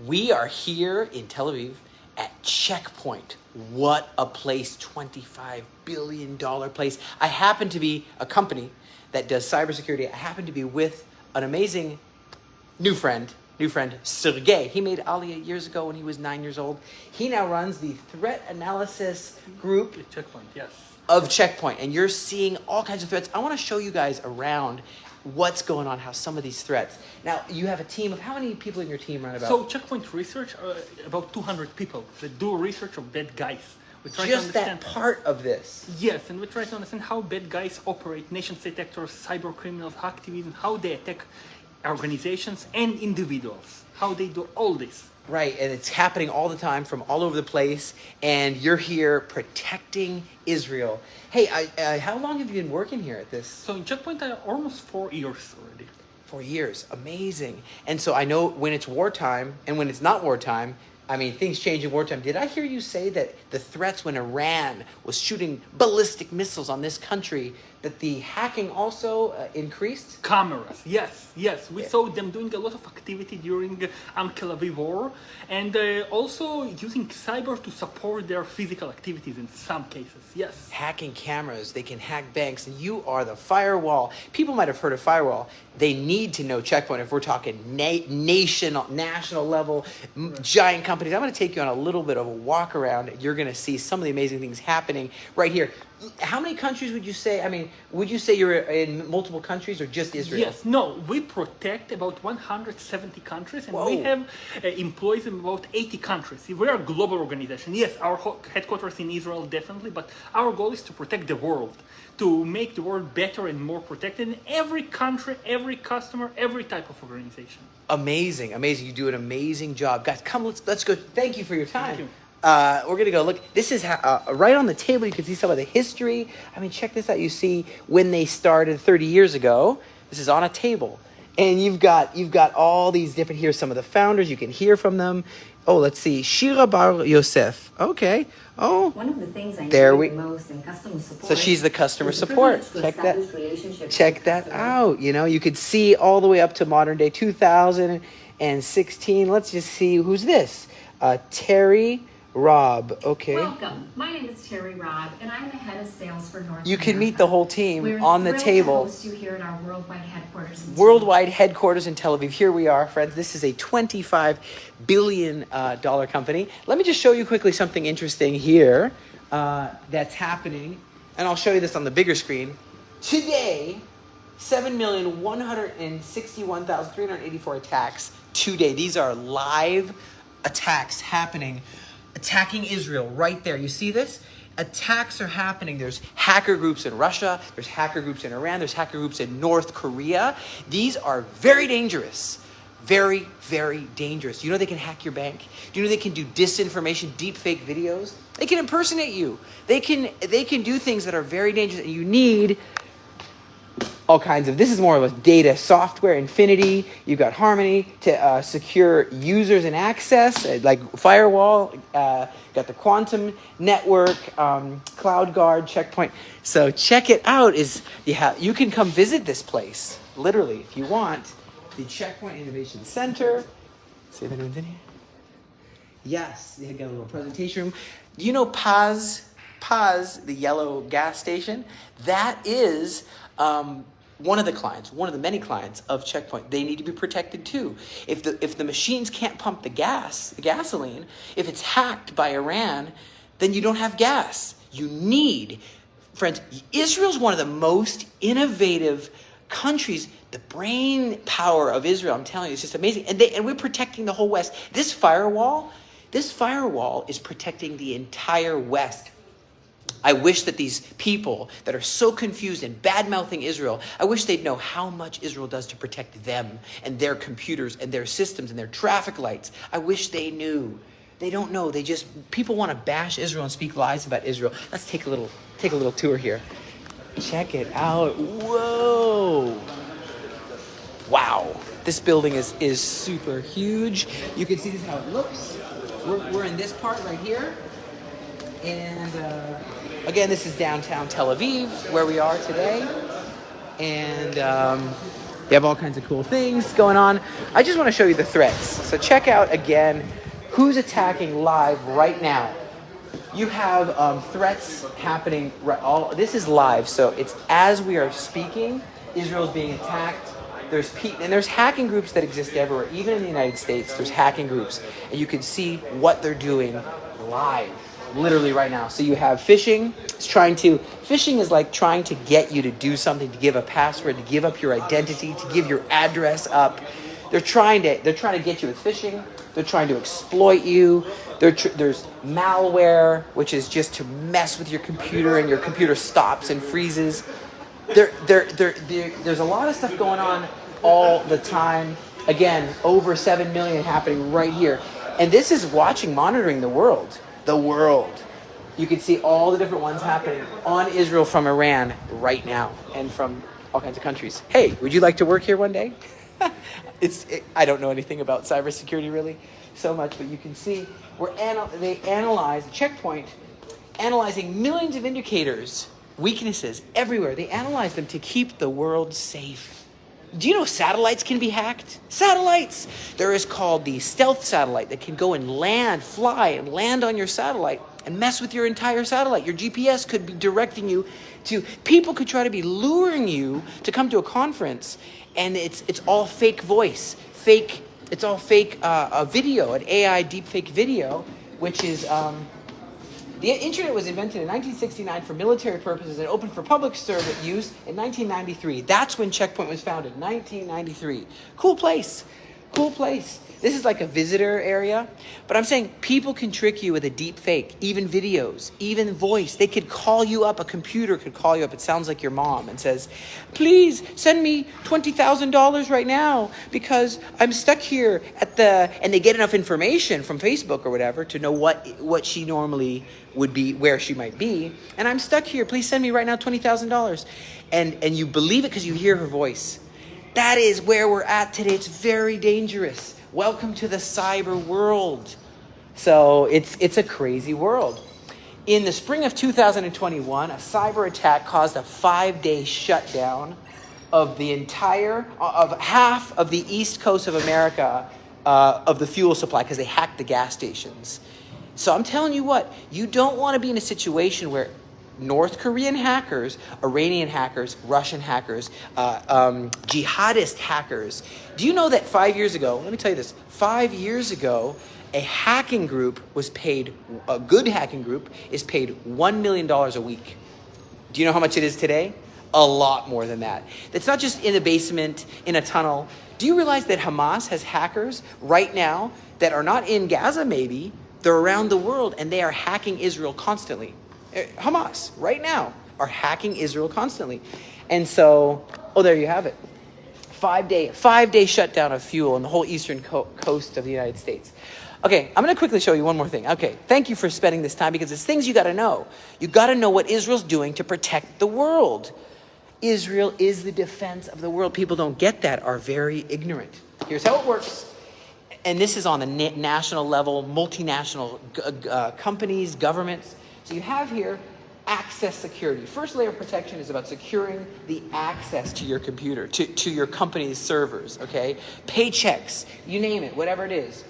We are here in Tel Aviv at Checkpoint. What a place, $25 billion place. I happen to be a company that does cybersecurity. I happen to be with an amazing new friend, Sergei. He made Aliyah years ago when he was 9 years old. He now runs the threat analysis group Checkpoint, yes. of Checkpoint, and you're seeing all kinds of threats. I want to show you guys around what's going on, how some of these threats. Now, you have a team of how many people in your team run about? So Checkpoint Research, about 200 people that do research of bad guys. We try Just to understand that part of this. Yes, and we try to understand how bad guys operate, nation-state actors, cyber criminals, hacktivism, how they attack organizations and individuals, how they do all this. Right, and it's happening all the time from all over the place, and you're here protecting Israel. Hey, how long have you been working here at this? So in Checkpoint, almost 4 years already. 4 years, amazing. And so I know when it's wartime and when it's not wartime, I mean, things change in wartime. Did I hear you say that the threats when Iran was shooting ballistic missiles on this country, that the hacking also increased? Cameras, yes. We saw them doing a lot of activity during Tel Aviv war, and also using cyber to support their physical activities in some cases, yes. Hacking cameras, they can hack banks, and you are the firewall. People might have heard of firewall. They need to know Checkpoint if we're talking national level, giant companies. I'm going to take you on a little bit of a walk around. You're going to see some of the amazing things happening right here. How many countries would you say? I mean, would you say you're in multiple countries or just Israel? Yes, no, we protect about 170 countries, and Whoa. we have employees in about 80 countries. We are a global organization. Yes, our headquarters in Israel, definitely, but our goal is to protect the world, to make the world better and more protected in every country, every customer, every type of organization. Amazing. You do an amazing job. Guys, come, let's go. Thank you for your time. Thank you. We're going to go look. This is right on the table. You can see some of the history. I mean, check this out. You see when they started 30 years ago. This is on a table. And you've got all these different, here's some of the founders. You can hear from them. Oh, let's see. Shira Bar Yosef. Okay. Oh. One of the things I enjoy the most in customer support. So she's the customer support. Check that out. You know, you could see all the way up to modern day 2016. Let's just see who's this. Terry Robb, okay. Welcome. My name is Terry Robb, and I'm the head of sales for North America. You can meet the whole team on the table. We're thrilled to host you here at our worldwide headquarters. Worldwide headquarters in Tel Aviv. Here we are, friends. This is a $25 billion company. Let me just show you quickly something interesting here that's happening, and I'll show you this on the bigger screen. Today, 7,161,384 attacks today. These are live attacks happening. Attacking Israel right there. You see this? Attacks are happening. There's hacker groups in Russia. There's hacker groups in Iran. There's hacker groups in North Korea. These are very dangerous. Very, very dangerous. You know they can hack your bank? Do you know they can do disinformation, deep fake videos? They can impersonate you. They can do things that are very dangerous. And you need all kinds of, this is more of a data software, Infinity. You've got Harmony to secure users and access, like firewall. Got the quantum network, Cloud Guard, Checkpoint. So check it out. You can come visit this place, literally, if you want. The Checkpoint Innovation Center. See if anyone's in here. Yes, they got a little presentation room. Do you know Paz, the yellow gas station? That is one of the many clients of Checkpoint. They need to be protected too. If the machines can't pump the gasoline, if it's hacked by Iran, then you don't have gas. You need, friends, Israel's one of the most innovative countries. The brain power of Israel, I'm telling you, it's just amazing. And we're protecting the whole West. This firewall is protecting the entire West. I wish that these people that are so confused and bad-mouthing Israel, I wish they'd know how much Israel does to protect them and their computers and their systems and their traffic lights. I wish they knew. They don't know. People want to bash Israel and speak lies about Israel. Let's take a little tour here. Check it out. Whoa. Wow. This building is super huge. You can see this is how it looks. We're in this part right here. And again, this is downtown Tel Aviv, where we are today. And They have all kinds of cool things going on. I just want to show you the threats. So check out again who's attacking live right now. You have threats happening. This is live, so it's as we are speaking. Israel's being attacked. There's hacking groups that exist everywhere, even in the United States. There's hacking groups, and you can see what they're doing live, literally right now. So you have phishing. Phishing is like trying to get you to do something, to give a password, to give up your identity, to give your address up. They're trying to get you with phishing. They're trying to exploit you. There's malware, which is just to mess with your computer, and your computer stops and freezes. There's a lot of stuff going on all the time. Again, over 7 million happening right here. And this is monitoring the world. The world. You can see all the different ones happening on Israel from Iran right now, and from all kinds of countries. Hey, would you like to work here one day? I don't know anything about cybersecurity really so much, but you can see they analyze Checkpoint, analyzing millions of indicators, weaknesses everywhere. They analyze them to keep the world safe. Do you know satellites can be hacked? Satellites! There is called the stealth satellite that can go and fly and land on your satellite and mess with your entire satellite. Your GPS could be directing you to, people could try to be luring you to come to a conference, and it's all fake voice, it's all fake video, an AI deepfake video, which is, the internet was invented in 1969 for military purposes and opened for public service use in 1993. That's when Checkpoint was founded, 1993. Cool place. This is like a visitor area. But I'm saying people can trick you with a deep fake, even videos, even voice. They could call you up, a computer could call you up. It sounds like your mom and says, please send me $20,000 right now because I'm stuck here and they get enough information from Facebook or whatever to know what she normally would be, where she might be. And I'm stuck here. Please send me right now $20,000. And you believe it because you hear her voice. That is where we're at today. It's very dangerous. Welcome to the cyber world. So it's a crazy world. In the spring of 2021, a cyber attack caused a 5-day shutdown of half of the east coast of America, of the fuel supply, because they hacked the gas stations. So I'm telling you what, you don't want to be in a situation where North Korean hackers, Iranian hackers, Russian hackers, jihadist hackers. Do you know that 5 years ago, let me tell you this, 5 years ago, a hacking group a good hacking group is paid $1 million a week. Do you know how much it is today? A lot more than that. It's not just in a basement, in a tunnel. Do you realize that Hamas has hackers right now that are not in Gaza maybe, they're around the world, and they are hacking Israel constantly. Hamas, right now, are hacking Israel constantly. And so, there you have it. 5-day shutdown of fuel on the whole eastern coast of the United States. Okay, I'm going to quickly show you one more thing. Okay, thank you for spending this time because it's things you got to know. You got to know what Israel's doing to protect the world. Israel is the defense of the world. People don't get that, are very ignorant. Here's how it works. And this is on the national level, multinational companies, governments. So you have here access security. First layer of protection is about securing the access to your computer, to your company's servers, okay? Paychecks, you name it, whatever it is.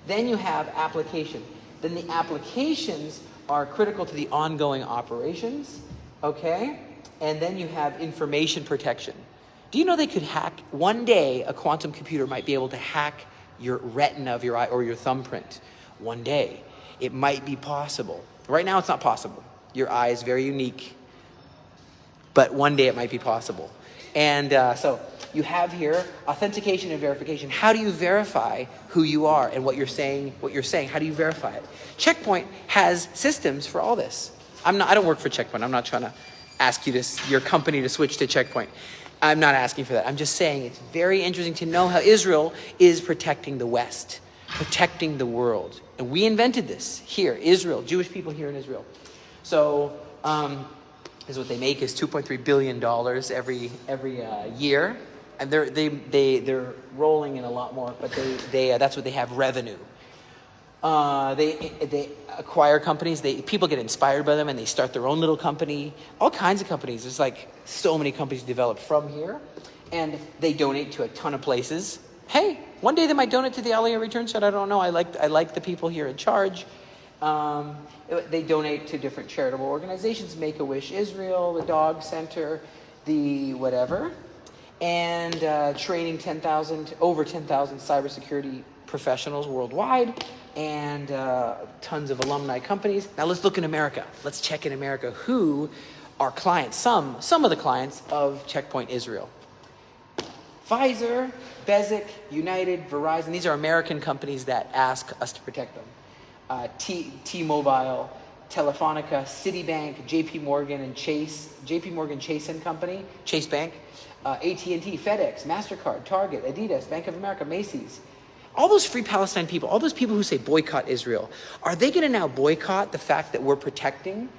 Then you have application. Then the applications are critical to the ongoing operations, okay? And then you have information protection. Do you know they could hack, one day a quantum computer might be able to hack your retina of your eye or your thumbprint? One day. It might be possible. Right now, it's not possible. Your eye is very unique, but one day it might be possible. And so you have here authentication and verification. How do you verify who you are and what you're saying? How do you verify it? Checkpoint has systems for all this. I don't work for Checkpoint. I'm not trying to ask your company to switch to Checkpoint. I'm not asking for that. I'm just saying it's very interesting to know how Israel is protecting the West, protecting the world. And we invented this here, Israel, Jewish people here in Israel. So this is what they make is $2.3 billion every year. And they're rolling in a lot more, but they that's what they have revenue. They acquire companies. People get inspired by them and they start their own little company. All kinds of companies. There's like so many companies developed from here. And they donate to a ton of places. Hey, one day they might donate to the Aliyah Return Shed. I don't know. I like the people here in charge. They donate to different charitable organizations, Make-A-Wish Israel, the Dog Center, the whatever, and training over 10,000 cybersecurity professionals worldwide, and tons of alumni companies. Now let's look in America. Let's check in America who are clients, some of the clients of Checkpoint Israel. Pfizer, Bezik, United, Verizon. These are American companies that ask us to protect them. T-Mobile, Telefonica, Citibank, JP Morgan, Chase and Company, Chase Bank, AT&T, FedEx, MasterCard, Target, Adidas, Bank of America, Macy's. All those Free Palestine people, all those people who say boycott Israel, are they going to now boycott the fact that we're protecting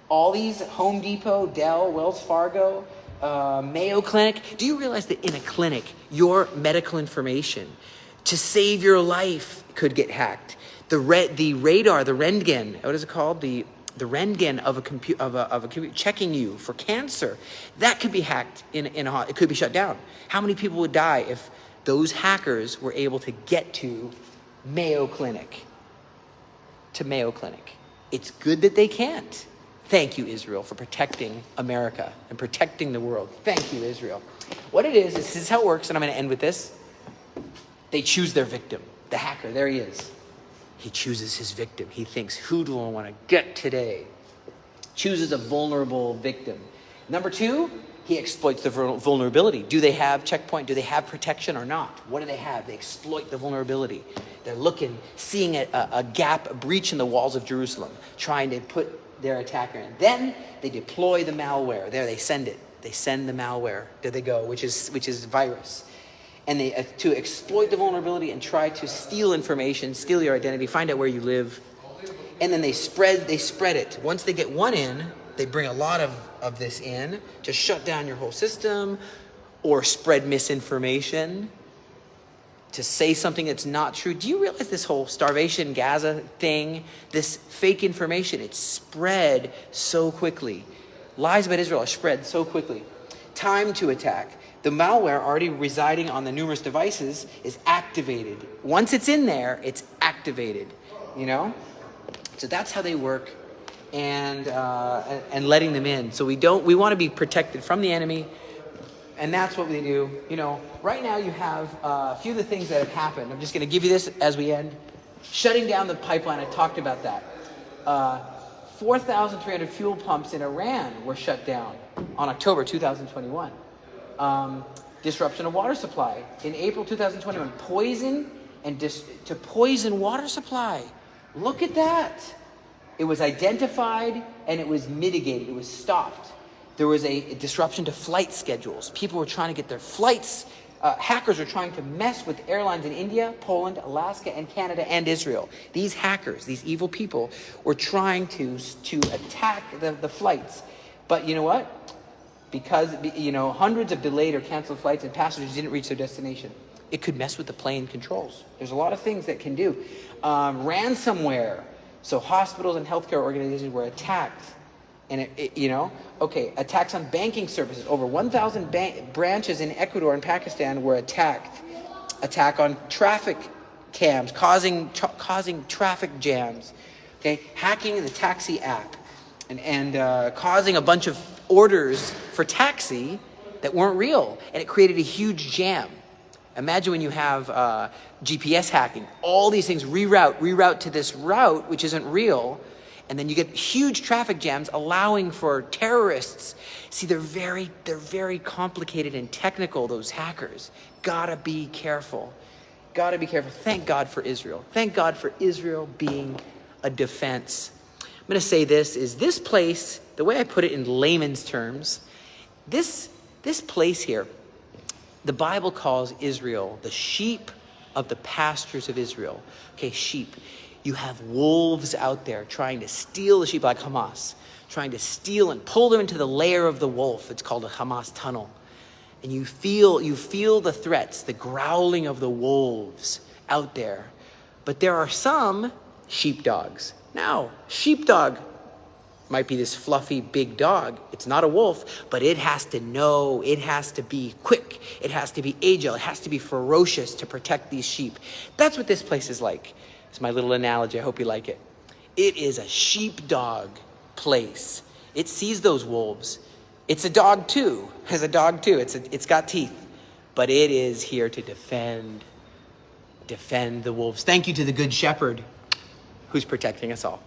all these Home Depot, Dell, Wells Fargo, Mayo Clinic? Do you realize that in a clinic, your medical information to save your life could get hacked? The radar, the Röntgen, what is it called? The Röntgen of a computer checking you for cancer, that could be hacked it could be shut down. How many people would die if those hackers were able to get to Mayo Clinic? It's good that they can't. Thank you, Israel, for protecting America and protecting the world. Thank you, Israel. What it is, this is how it works, and I'm going to end with this. They choose their victim. The hacker, there he is. He chooses his victim. He thinks, who do I want to get today? Chooses a vulnerable victim. Number two, he exploits the vulnerability. Do they have checkpoint? Do they have protection or not? What do they have? They exploit the vulnerability. They're seeing a gap, a breach in the walls of Jerusalem, trying to put their attacker in. Then they deploy the malware. There, they send it. They send the malware. There they go, which is virus. And they to exploit the vulnerability and try to steal information, steal your identity, find out where you live. And then they spread it. Once they get one in, they bring a lot of this in to shut down your whole system or spread misinformation, to say something that's not true. Do you realize this whole starvation Gaza thing, this fake information, it's spread so quickly. Lies about Israel are spread so quickly. Time to attack. The malware already residing on the numerous devices is activated. Once it's in there, it's activated, So that's how they work, and letting them in. So we want to be protected from the enemy, and that's what we do. Right now you have a few of the things that have happened. I'm just going to give you this as we end. Shutting down the pipeline, I talked about that. 4,300 fuel pumps in Iran were shut down on October 2021. Disruption of water supply in April 2021. Poison to poison water supply. Look at that. It was identified and it was mitigated. It was stopped. There was a disruption to flight schedules. People were trying to get their flights. Hackers were trying to mess with airlines in India, Poland, Alaska, and Canada, and Israel. These hackers, these evil people, were trying to attack the flights. But you know what? Because hundreds of delayed or canceled flights and passengers didn't reach their destination. It could mess with the plane controls. There's a lot of things that can do. Ransomware. So hospitals and healthcare organizations were attacked. And attacks on banking services. Over 1,000 branches in Ecuador and Pakistan were attacked. Attack on traffic cams, causing traffic jams. Okay, hacking the taxi app, and causing a bunch of orders for taxi that weren't real, and it created a huge jam. Imagine when you have GPS hacking, all these things reroute to this route which isn't real, and then you get huge traffic jams allowing for terrorists. See, they're very complicated and technical, those hackers. Gotta be careful. Thank God for Israel. Thank God for Israel being a defense. I'm going to say this place, the way I put it in layman's terms, this place here, the Bible calls Israel the sheep of the pastures of Israel. Okay, sheep. You have wolves out there trying to steal the sheep, like Hamas, trying to steal and pull them into the lair of the wolf. It's called a Hamas tunnel. And you feel the threats, the growling of the wolves out there. But there are some sheepdogs. Now, sheepdog, might be this fluffy big dog. It's not a wolf, but it has to know, it has to be quick, it has to be agile, it has to be ferocious to protect these sheep. That's what this place is like. It's my little analogy. I hope you like it. It is a sheepdog place. It sees those wolves. It's a dog too. Has a dog too. It's got teeth, but it is here to defend the wolves. Thank you to the Good Shepherd who's protecting us all.